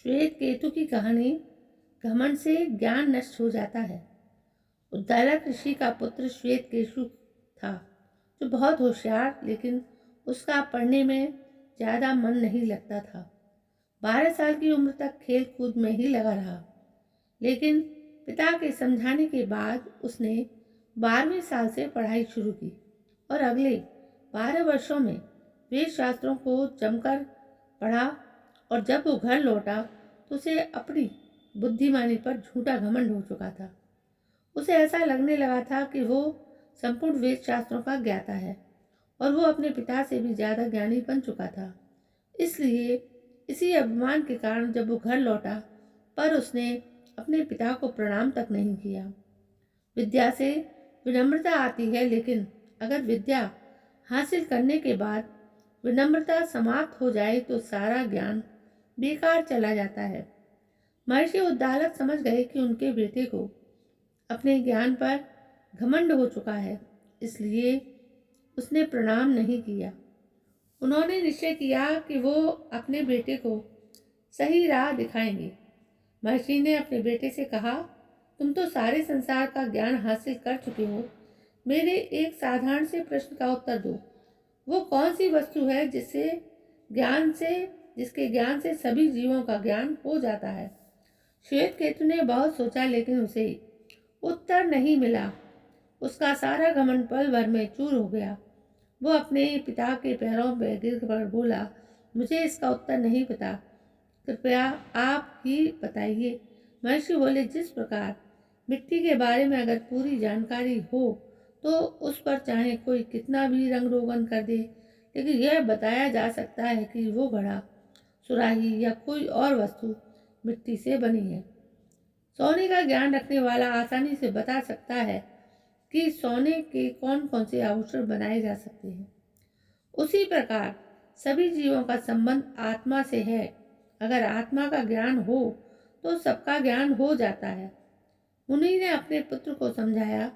श्वेत केतु की कहानी। घमंड से ज्ञान नष्ट हो जाता है। उद्दालक ऋषि का पुत्र श्वेत केतु था, जो बहुत होशियार, लेकिन उसका पढ़ने में ज़्यादा मन नहीं लगता था। 12 साल की उम्र तक खेल कूद में ही लगा रहा, लेकिन पिता के समझाने के बाद उसने 12वें साल से पढ़ाई शुरू की और अगले 12 वर्षों में वेद शास्त्रों को जमकर पढ़ा। और जब वो घर लौटा तो उसे अपनी बुद्धिमानी पर झूठा घमंड हो चुका था। उसे ऐसा लगने लगा था कि वो संपूर्ण वेद शास्त्रों का ज्ञाता है और वो अपने पिता से भी ज़्यादा ज्ञानी बन चुका था। इसलिए इसी अभिमान के कारण जब वो घर लौटा, पर उसने अपने पिता को प्रणाम तक नहीं किया। विद्या से विनम्रता आती है, लेकिन अगर विद्या हासिल करने के बाद विनम्रता समाप्त हो जाए तो सारा ज्ञान बेकार चला जाता है। महर्षि उद्दालक समझ गए कि उनके बेटे को अपने ज्ञान पर घमंड हो चुका है, इसलिए उसने प्रणाम नहीं किया। उन्होंने निश्चय किया कि वो अपने बेटे को सही राह दिखाएंगे। महर्षि ने अपने बेटे से कहा, तुम तो सारे संसार का ज्ञान हासिल कर चुके हो, मेरे एक साधारण से प्रश्न का उत्तर दो। वो कौन सी वस्तु है जिसके ज्ञान से सभी जीवों का ज्ञान हो जाता है? श्वेत केतु ने बहुत सोचा, लेकिन उसे उत्तर नहीं मिला। उसका सारा घमंड पल भर में चूर हो गया। वो अपने पिता के पैरों पर गिर कर बोला, मुझे इसका उत्तर नहीं पता, कृपया आप ही बताइए। महर्षि बोले, जिस प्रकार मिट्टी के बारे में अगर पूरी जानकारी हो तो उस पर चाहे कोई कितना भी रंग रोगन कर दे, लेकिन यह बताया जा सकता है कि वो घड़ा, सुराही या कोई और वस्तु मिट्टी से बनी है। सोने का ज्ञान रखने वाला आसानी से बता सकता है कि सोने के कौन कौन से आभूषण बनाए जा सकते हैं। उसी प्रकार सभी जीवों का संबंध आत्मा से है। अगर आत्मा का ज्ञान हो तो सबका ज्ञान हो जाता है। उन्हीं ने अपने पुत्र को समझाया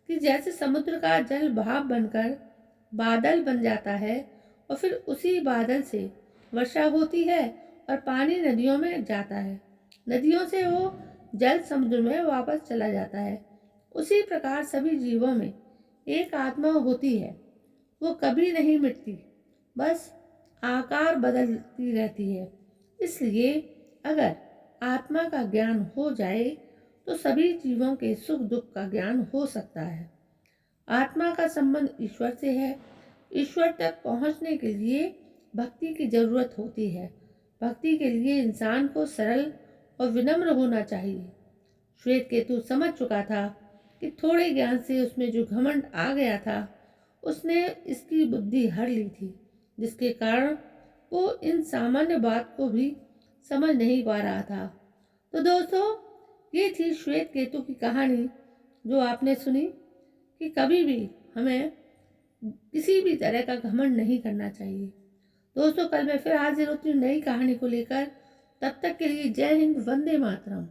कि जैसे समुद्र का जल भाप बनकर बादल बन जाता है और फिर उसी बादल से वर्षा होती है और पानी नदियों में जाता है, नदियों से वो जल समुद्र में वापस चला जाता है, उसी प्रकार सभी जीवों में एक आत्मा होती है। वो कभी नहीं मिटती, बस आकार बदलती रहती है। इसलिए अगर आत्मा का ज्ञान हो जाए तो सभी जीवों के सुख दुख का ज्ञान हो सकता है। आत्मा का संबंध ईश्वर से है। ईश्वर तक पहुंचने के लिए भक्ति की जरूरत होती है। भक्ति के लिए इंसान को सरल और विनम्र होना चाहिए। श्वेत केतु समझ चुका था कि थोड़े ज्ञान से उसमें जो घमंड आ गया था, उसने इसकी बुद्धि हर ली थी, जिसके कारण वो इन सामान्य बात को भी समझ नहीं पा रहा था। तो दोस्तों, ये थी श्वेत केतु की कहानी, जो आपने सुनी कि कभी भी हमें किसी भी तरह का घमंड नहीं करना चाहिए। दोस्तों, कल मैं फिर हाजिर होती हूँ नई कहानी को लेकर। तब तक के लिए जय हिंद, वंदे मातरम।